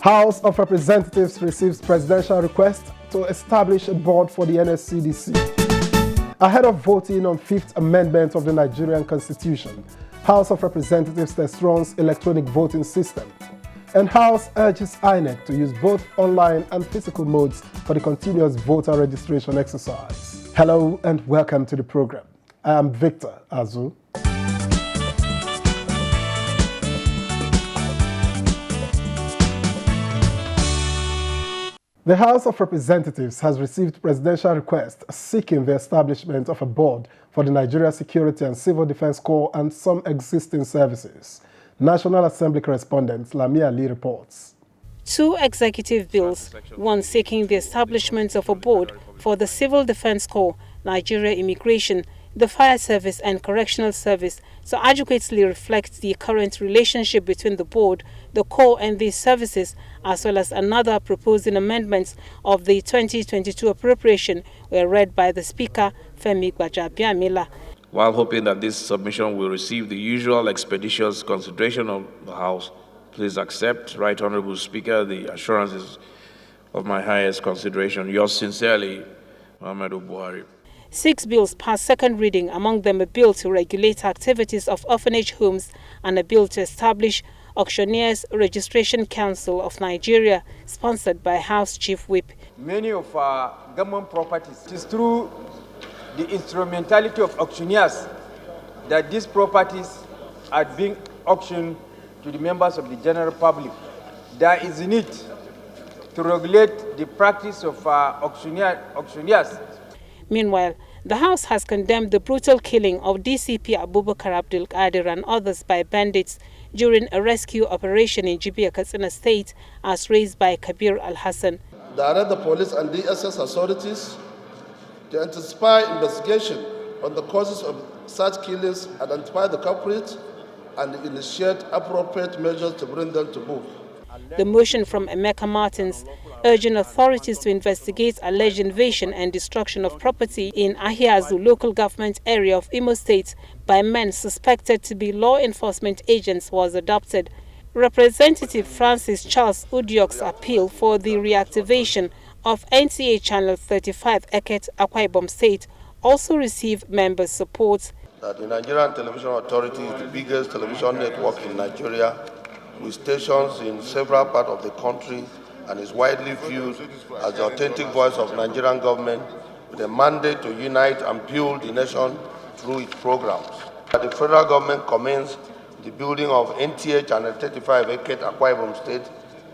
House of Representatives receives presidential request to establish a board for the NSCDC. Ahead of voting on Fifth Amendment of the Nigerian Constitution, House of Representatives tests runs electronic voting system. And House urges INEC to use both online and physical modes for the continuous voter registration exercise. Hello and welcome to the program. I am Victor Azu. The House of Representatives has received presidential request seeking the establishment of a board for the Nigeria Security and Civil Defense Corps and some existing services. National Assembly correspondent Lamia Ali reports. Two executive bills, one seeking the establishment of a board for the Civil Defense Corps, Nigeria Immigration, the Fire Service and Correctional Service to adequately reflect the current relationship between the board, the Corps and these services, as well as another proposing amendments of the 2022 appropriation were read by the Speaker, Femi Gbajabiamila. While hoping that this submission will receive the usual expeditious consideration of the House, please accept, Right Honorable Speaker, the assurances of my highest consideration. Yours sincerely, Muhammadu Buhari. 6 bills passed second reading, among them a bill to regulate activities of orphanage homes and a bill to establish Auctioneers Registration Council of Nigeria, sponsored by House Chief Whip. Many of our government properties, it is through the instrumentality of auctioneers that these properties are being auctioned to the members of the general public. There is a need to regulate the practice of auctioneers. Meanwhile, the House has condemned the brutal killing of DCP Abubakar Abdul Qadir and others by bandits during a rescue operation in Jibia, Katsina State, as raised by Kabir Al-Hassan. Direct the police and DSS authorities to intensify investigation on the causes of such killings, identify the culprits, and initiate appropriate measures to bring them to book. The motion from Emeka Martins urging authorities to investigate alleged invasion and destruction of property in Ahiazu local government area of Imo State by men suspected to be law enforcement agents was adopted. Representative Francis Charles Udiok's appeal for the reactivation of NTA Channel 35 Eket, Akwa Ibom State also received members' support. The Nigerian Television Authority is the biggest television network in Nigeria, with stations in several parts of the country, and is widely viewed as the authentic voice of Nigerian government with a mandate to unite and build the nation through its programs. The federal government commenced the building of NTA Channel 35 Eket, Akwa Ibom State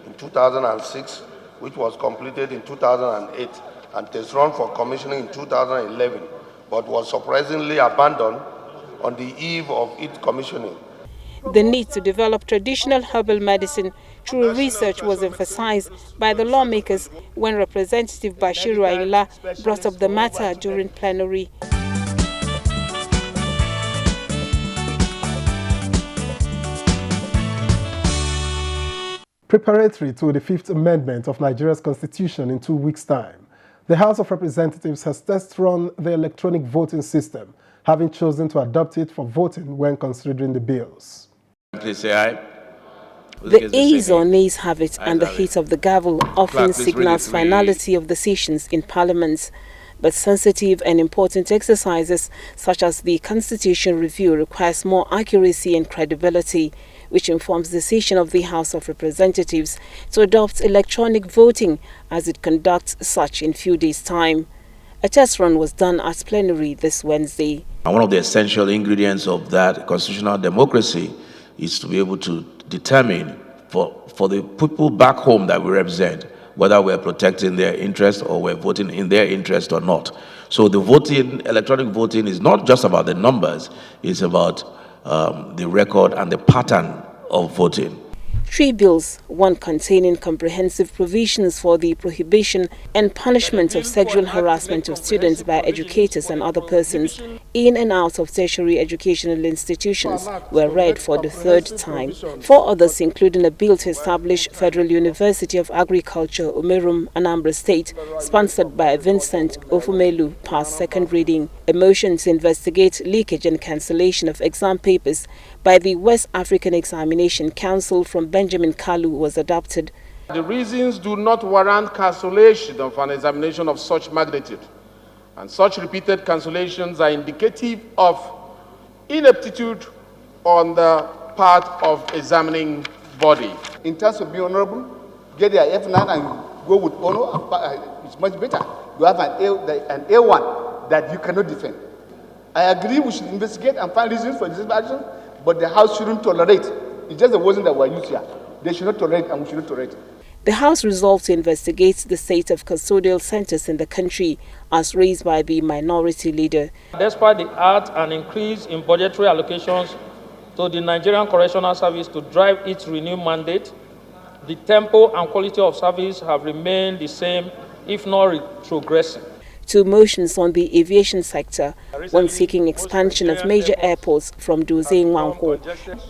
in 2006, which was completed in 2008 and test run for commissioning in 2011, but was surprisingly abandoned on the eve of its commissioning. The need to develop traditional herbal medicine through research was emphasized by the lawmakers when Representative Bashiru Ayinla brought up the matter during plenary. Preparatory to the Fifth Amendment of Nigeria's Constitution in 2 weeks' time, the House of Representatives has test-run the electronic voting system, having chosen to adopt it for voting when considering the bills. Please say aye. The ayes or nays have it, and the hit of the gavel often signals finality of the sessions in Parliament. But sensitive and important exercises such as the Constitution Review requires more accuracy and credibility, which informs the decision of the House of Representatives to adopt electronic voting as it conducts such in few days' time. A test run was done at plenary this Wednesday. And one of the essential ingredients of that constitutional democracy is to be able to determine for the people back home that we represent whether we're protecting their interest or we're voting in their interest or not. So the voting, electronic voting, is not just about the numbers, it's about the record and the pattern of voting. 3 bills, one containing comprehensive provisions for the prohibition and punishment of sexual harassment of students by educators and other persons in and out of tertiary educational institutions, were read for the 3rd time. 4 others, including a bill to establish Federal University of Agriculture, Umerum, Anambra State, sponsored by Vincent Ofumelu, passed second reading. A motion to investigate leakage and cancellation of exam papers by the West African Examination Council from Benjamin Kalu was adopted. The reasons do not warrant cancellation of an examination of such magnitude, and such repeated cancellations are indicative of ineptitude on the part of examining body. In terms of being honorable, get their F9 and go with honor, it's much better. You have an A1 that you cannot defend. I agree we should investigate and find reasons for this action, but the House shouldn't tolerate. It's just the words that were used here. They should not tolerate, and we should not tolerate. The House resolved to investigate the state of custodial centers in the country, as raised by the minority leader. Despite the act and increase in budgetary allocations to the Nigerian Correctional Service to drive its renewed mandate, the tempo and quality of service have remained the same, if not retrogressing. Two motions on the aviation sector, one seeking expansion of major airports from Duze Nwankwo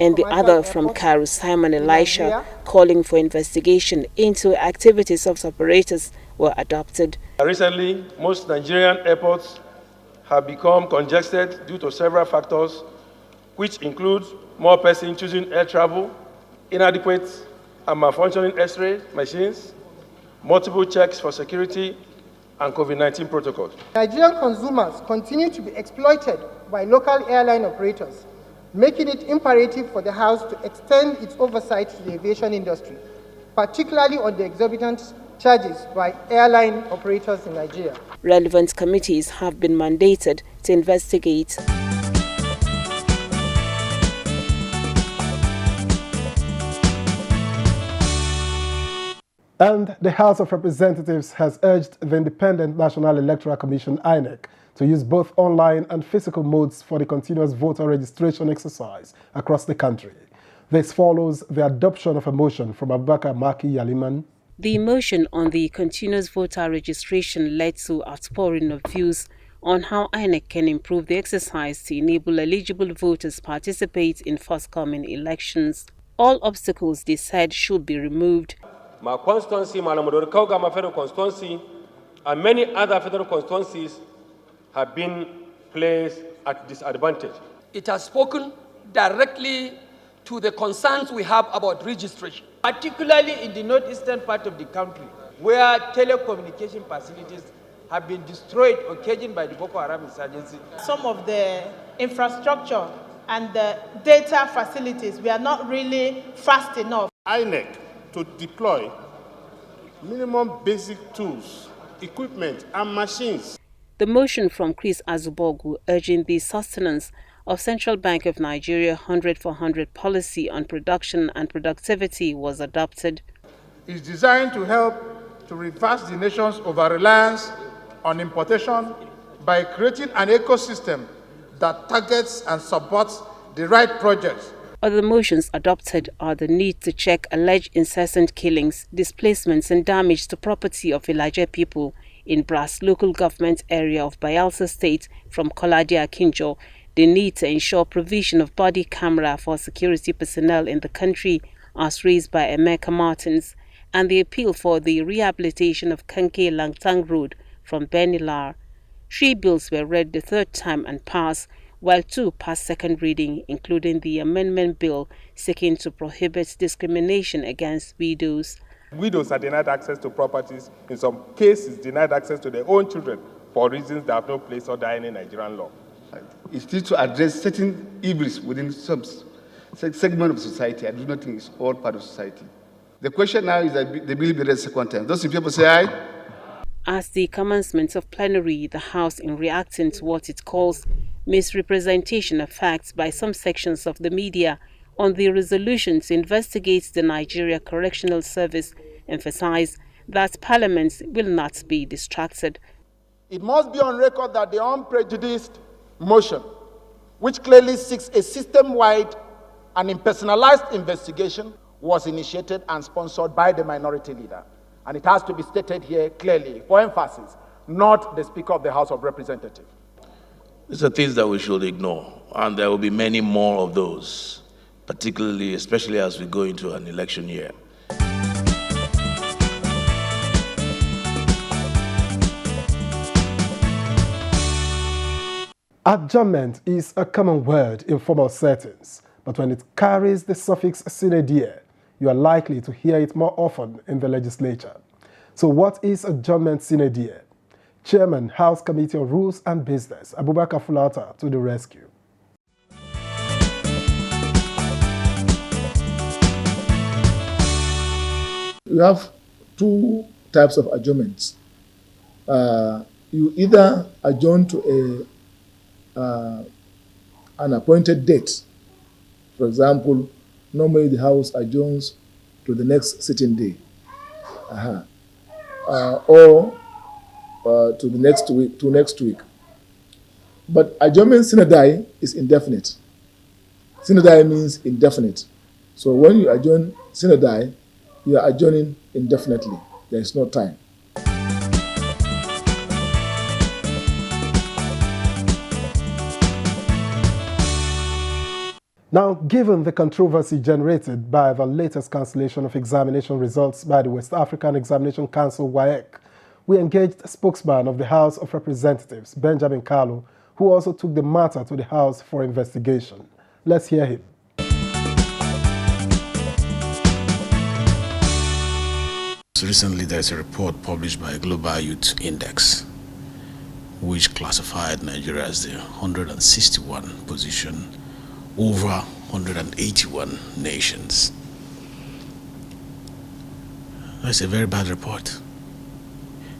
and the other from Kalu Simon Elisha, calling for investigation into activities of operators, were adopted. Recently, most Nigerian airports have become congested due to several factors, which include more persons choosing air travel, inadequate and malfunctioning X-ray machines, multiple checks for security, and COVID-19 protocols. Nigerian consumers continue to be exploited by local airline operators, making it imperative for the House to extend its oversight to the aviation industry, particularly on the exorbitant charges by airline operators in Nigeria. Relevant committees have been mandated to investigate. And the House of Representatives has urged the Independent National Electoral Commission, INEC, to use both online and physical modes for the continuous voter registration exercise across the country. This follows the adoption of a motion from Abubakar Maki Yaliman. The motion on the continuous voter registration led to outpouring of views on how INEC can improve the exercise to enable eligible voters participate in forthcoming elections. All obstacles, they said, should be removed. My constituency, my federal constituency, and many other federal constituencies have been placed at disadvantage. It has spoken directly to the concerns we have about registration, particularly in the northeastern part of the country, where telecommunication facilities have been destroyed, occasioned by the Boko Haram insurgency. Some of the infrastructure and the data facilities were not really fast enough. INEC to deploy minimum basic tools, equipment, and machines. The motion from Chris Azubogu urging the sustenance of Central Bank of Nigeria 100 for 100 policy on production and productivity was adopted. It's designed to help to reverse the nation's over-reliance on importation by creating an ecosystem that targets and supports the right projects. Other motions adopted are the need to check alleged incessant killings, displacements and damage to property of Ilaje people in Brass local government area of Bayelsa State from Kolade Akinjo, the need to ensure provision of body camera for security personnel in the country as raised by Emeka Martins, and the appeal for the rehabilitation of Kanke Langtang Road from Benilar. 3 bills were read the third time and passed, while 2 passed second reading, including the amendment bill seeking to prohibit discrimination against widows. Widows are denied access to properties, in some cases denied access to their own children for reasons that have no place or any Nigerian law. It needs to address certain evils within some segment of society. I do not think it's all part of society. The question now is that the bill be read second time. Those people say aye. As the commencement of plenary, the House, in reacting to what it calls misrepresentation of facts by some sections of the media on the resolution to investigate the Nigeria Correctional Service, emphasized that Parliament will not be distracted. It must be on record that the unprejudiced motion, which clearly seeks a system-wide and impersonalized investigation, was initiated and sponsored by the minority leader. And it has to be stated here clearly, for emphasis, not the Speaker of the House of Representatives. These are things that we should ignore, and there will be many more of those, particularly, especially as we go into an election year. Adjournment is a common word in formal settings, but when it carries the suffix sine die, you are likely to hear it more often in the legislature. So what is adjournment sine die? Chairman, House Committee on Rules and Business, Abubakar Fulata, to the rescue. You have two types of adjournments. You either adjourn to an appointed date. For example, normally the House adjourns to the next sitting day, or to the next week. But adjournment sine die is indefinite. Sine die means indefinite. So when you adjourn sine die, you are adjourning indefinitely. There is no time. Now, given the controversy generated by the latest cancellation of examination results by the West African Examination Council, WAEC, we engaged a spokesman of the House of Representatives, Benjamin Kalu, who also took the matter to the House for investigation. Let's hear him. Recently, there's a report published by Global Youth Index, which classified Nigeria as the 161 position over 181 nations. That's a very bad report.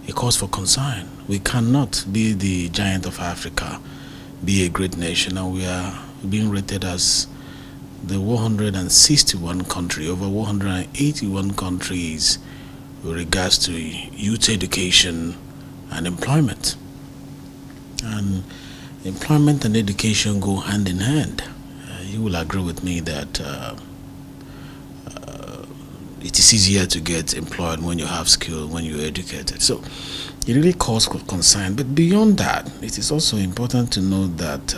It calls for concern. We cannot be the giant of Africa, be a great nation, and we are being rated as the 161 country, over 181 countries with regards to youth education and employment. And employment and education go hand in hand. You will agree with me that it is easier to get employed when you have skill, when you're educated. So it really calls for concern. But beyond that, it is also important to know that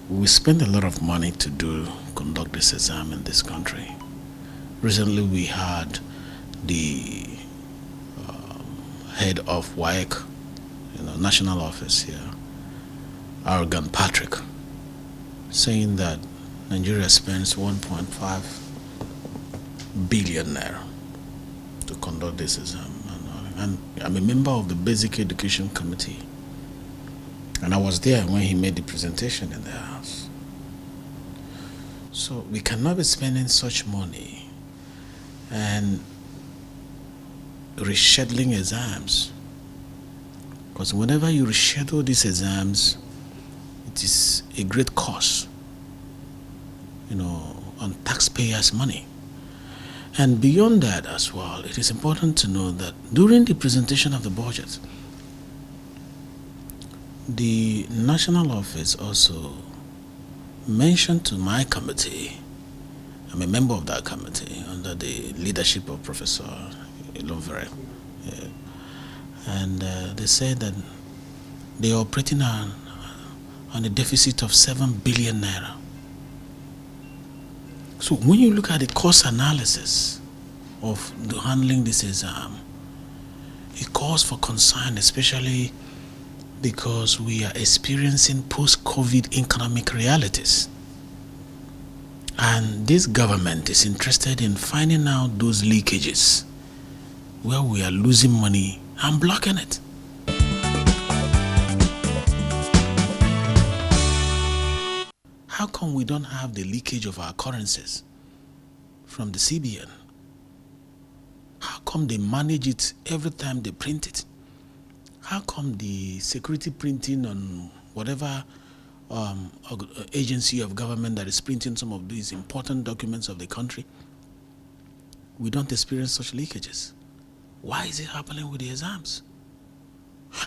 we spend a lot of money to conduct this exam in this country. Recently, we had the head of WAEC, national office here, Arrogant Patrick, saying that Nigeria spends 1.5 billion naira to conduct this exam. And I'm a member of the Basic Education Committee, and I was there when he made the presentation in the House. So we cannot be spending such money and rescheduling exams, because whenever you reschedule these exams, it is a great cost, on taxpayers' money. And beyond that as well, it is important to know that during the presentation of the budget, the national office also mentioned to my committee, I'm a member of that committee under the leadership of Professor Ilovere, and they said that they are operating on a deficit of 7 billion naira. So when you look at the cost analysis of handling this exam, it calls for concern, especially because we are experiencing post-COVID economic realities. And this government is interested in finding out those leakages where we are losing money and blocking it. How come we don't have the leakage of our currencies from the CBN? How come they manage it every time they print it? How come the security printing on whatever agency of government that is printing some of these important documents of the country, we don't experience such leakages? Why is it happening with the exams?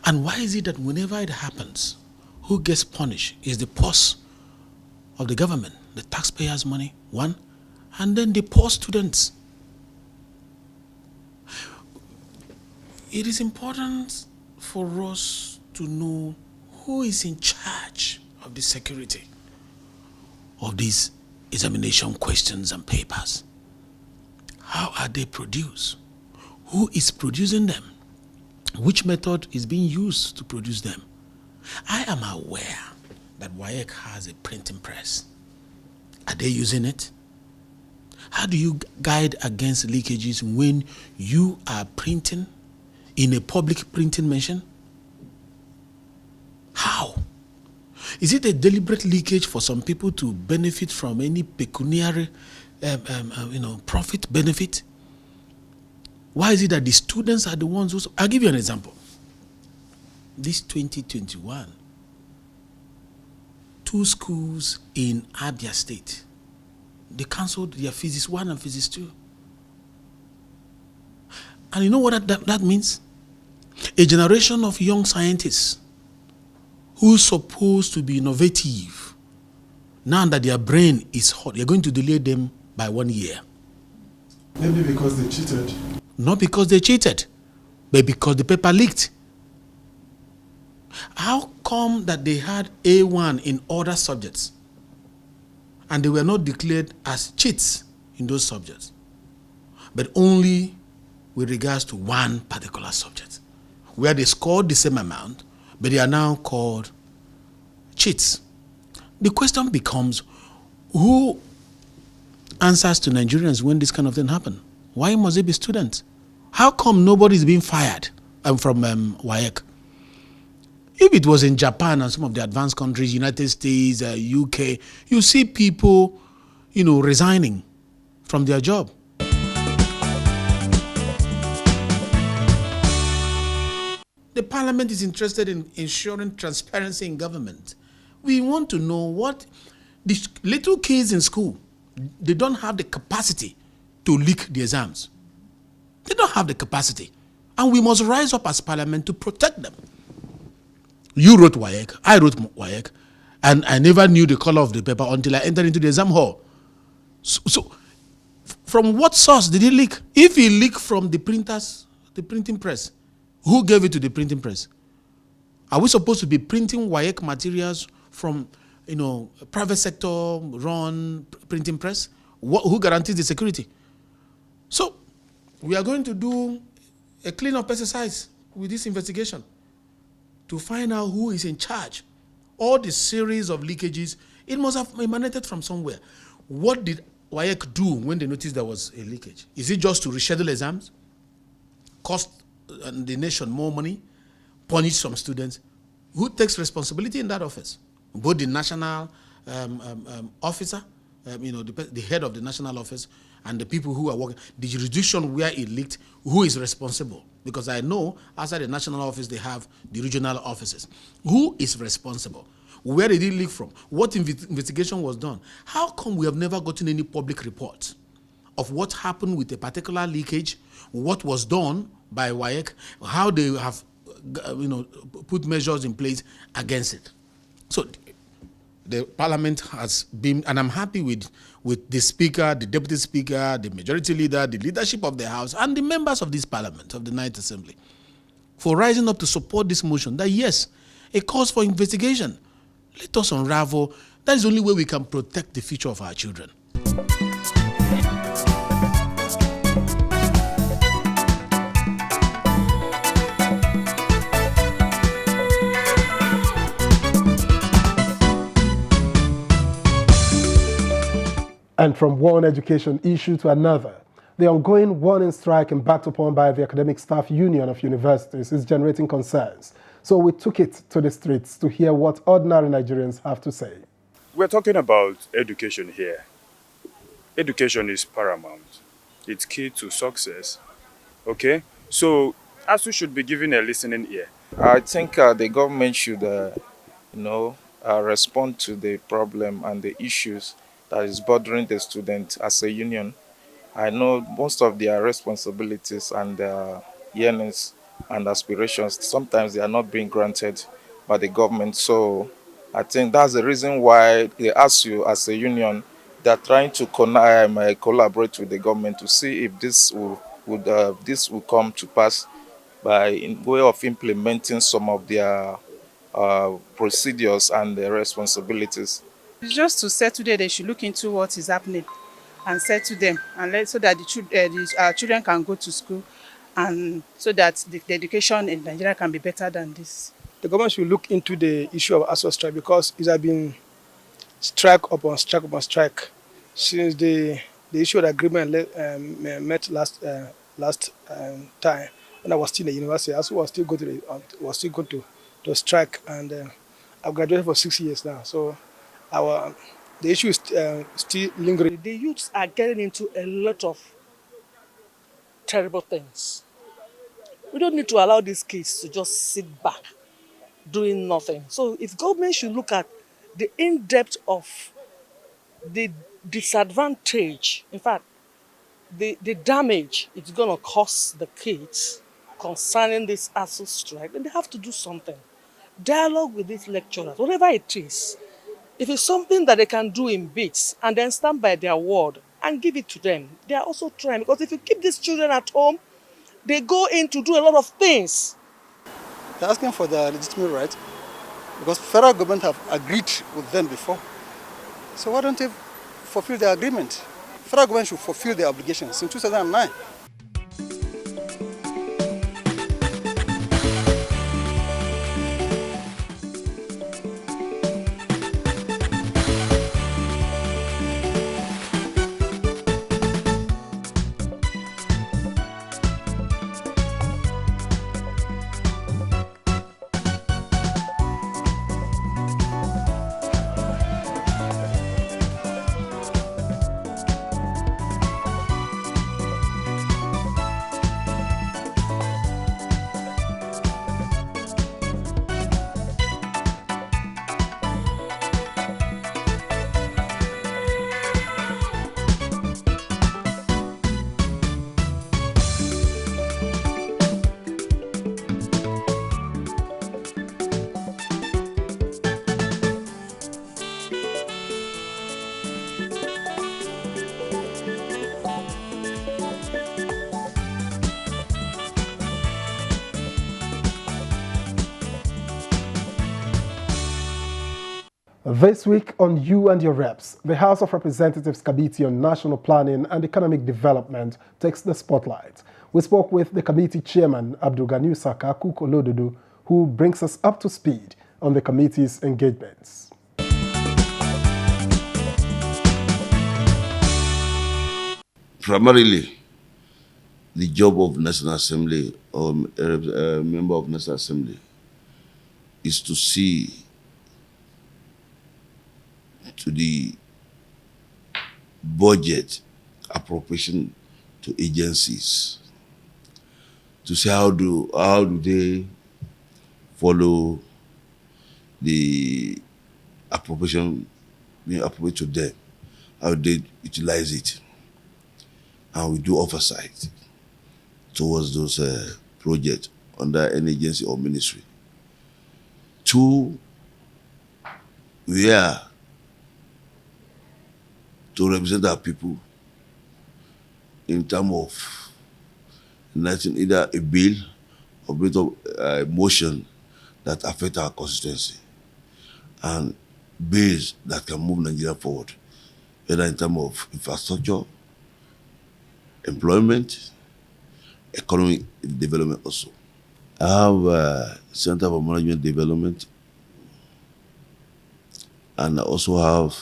And why is it that whenever it happens, who gets punished is the purse of the government, the taxpayers' money, one, and then the poor students? It is important for us to know who is in charge of the security of these examination questions and papers. How are they produced? Who is producing them? Which method is being used to produce them? I am aware that WAEC has a printing press. Are they using it? How do you guide against leakages when you are printing in a public printing machine? How? Is it a deliberate leakage for some people to benefit from any pecuniary profit benefit? Why is it that the students are the ones who... I'll give you an example. This 2021, 2 schools in Abia State, they cancelled their Physics 1 and Physics 2. And you know what that means? A generation of young scientists who's supposed to be innovative, now that their brain is hot, you're going to delay them by 1 year. Maybe because they cheated. Not because they cheated, but because the paper leaked. How come that they had A1 in other subjects and they were not declared as cheats in those subjects, but only with regards to one particular subject, where they scored the same amount, but they are now called cheats? The question becomes, who answers to Nigerians when this kind of thing happen? Why must it be students? How come nobody is being fired from WAEC? If it was in Japan and some of the advanced countries, United States, UK, you see people, resigning from their job. The parliament is interested in ensuring transparency in government. We want to know what the little kids in school, they don't have the capacity to leak the exams. They don't have the capacity. And we must rise up as parliament to protect them. You wrote WAEC, I wrote WAEC, and I never knew the color of the paper until I entered into the exam hall. So from what source did it leak? If it leaked from the printing press, who gave it to the printing press? Are we supposed to be printing WAEC materials from, private sector run printing press? Who guarantees the security? So we are going to do a clean-up exercise with this investigation to find out who is in charge. All the series of leakages, it must have emanated from somewhere. What did WAEC do when they noticed there was a leakage? Is it just to reschedule exams, cost the nation more money, punish some students? Who takes responsibility in that office? Both the national officer, the head of the national office, and the people who are working, the jurisdiction where it leaked, who is responsible? Because I know outside the national office, they have the regional offices. Who is responsible? Where did it leak from? What investigation was done? How come we have never gotten any public reports of what happened with a particular leakage, what was done by WAEC, how they have put measures in place against it? So the parliament has been, and I'm happy with the speaker, the deputy speaker, the majority leader, the leadership of the House, and the members of this parliament, of the Ninth Assembly, for rising up to support this motion that, yes, it calls for investigation. Let us unravel. That is the only way we can protect the future of our children. And from one education issue to another, the ongoing warning strike embarked upon by the Academic Staff Union of Universities is generating concerns. So we took it to the streets to hear what ordinary Nigerians have to say. We're talking about education here. Education is paramount. It's key to success. Okay? So, ASU should be given a listening ear. I think the government should, respond to the problem and the issues that is bothering the students as a union. I know most of their responsibilities and their yearnings and aspirations, sometimes they are not being granted by the government. So I think that's the reason why they ask you as a union, they're trying to collaborate with the government to see if this will come to pass by way of implementing some of their procedures and their responsibilities. It's just to settle there, they should look into what is happening and settle them, and so that our children can go to school, and so that the education in Nigeria can be better than this. The government should look into the issue of ASU strike, because it has been strike upon strike upon strike since the the issue of the agreement met last time when I was still in the university. I also was still going to strike, and I've graduated for 6 years now. So the issue is still lingering. The youths are getting into a lot of terrible things. We don't need to allow these kids to just sit back doing nothing. So if government should look at the in-depth of the disadvantage, in fact, the damage it's going to cause the kids concerning this ASU strike, then they have to do something. Dialogue with these lecturers, whatever it is. If it's something that they can do in bits and then stand by their word and give it to them, they are also trying. Because if you keep these children at home, they go in to do a lot of things. They're asking for their legitimate right because federal government have agreed with them before. So why don't they fulfill their agreement? Federal government should fulfill their obligations in 2009. This week on You and Your Reps, the House of Representatives Committee on National Planning and Economic Development takes the spotlight. We spoke with the committee chairman, Abdulganiu Saka Kukolododo, who brings us up to speed on the committee's engagements. Primarily, the job of National Assembly or a member of National Assembly is to see to the budget appropriation to agencies, to see how do they follow the appropriation being appropriate to them, how they utilize it, and we do oversight towards those projects under an agency or ministry. Two, we are to represent our people in terms of enacting either a bill or bit of motion that affect our constituency and bills that can move Nigeria forward, whether in terms of infrastructure, employment, economic development also. I have a Center for Management Development, and I also have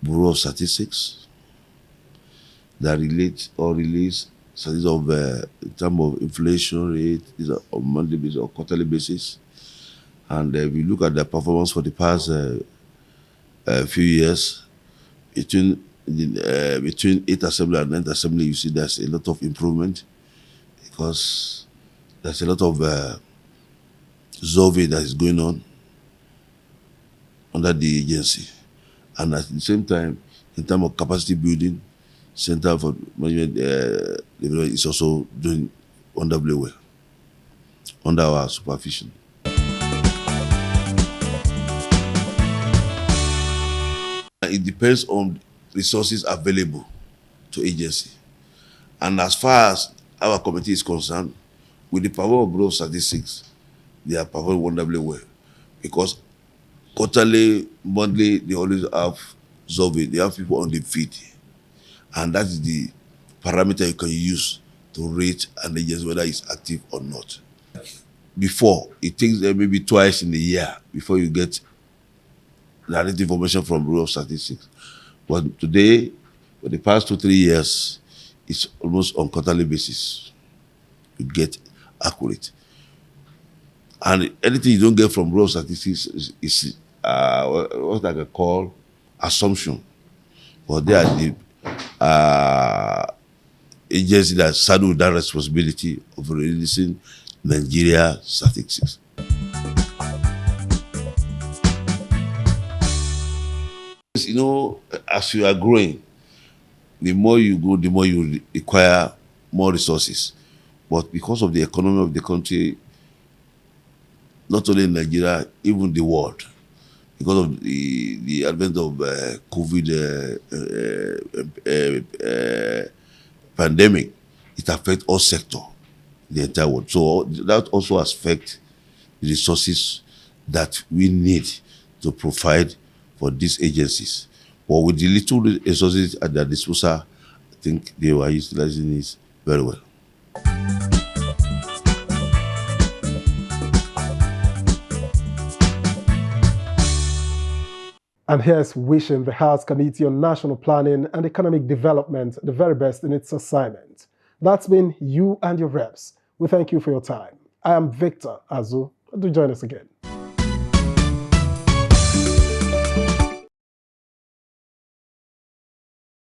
Bureau of Statistics that relate or release statistics of in terms of inflation rate, is on monthly basis or quarterly basis. And we look at the performance for the past few years, between 8th Assembly and 9th Assembly, you see there's a lot of improvement because there's a lot of survey that is going on under the agency. And at the same time, in terms of capacity building, Center for Management Development is also doing wonderfully well under our supervision. It depends on resources available to agency. And as far as our committee is concerned, with the power of Bureau of Statistics, they are performing wonderfully well. Because quarterly, monthly, they always have survey. They have people on the field. And that is the parameter you can use to rate an agency whether it's active or not. Before, it takes maybe twice in a year before you get direct information from Bureau of Statistics. But today, For the past 2-3 years, it's almost on quarterly basis to get accurate. And anything you don't get from raw statistics is what I can call assumption. But they are the agency that saddle with that responsibility of releasing Nigeria statistics. You know, as you are growing, the more you go, the more you require more resources. But because of the economy of the country, not only in Nigeria, even the world, because of the advent of COVID pandemic, it affects all sectors, the entire world. So that also affects the resources that we need to provide for these agencies. But with the little resources at their disposal, I think they were utilizing it very well. And here's wishing the House Committee on National Planning and Economic Development the very best in its assignment. That's been You and Your Reps. We thank you for your time. I am Victor Azu. Do join us again.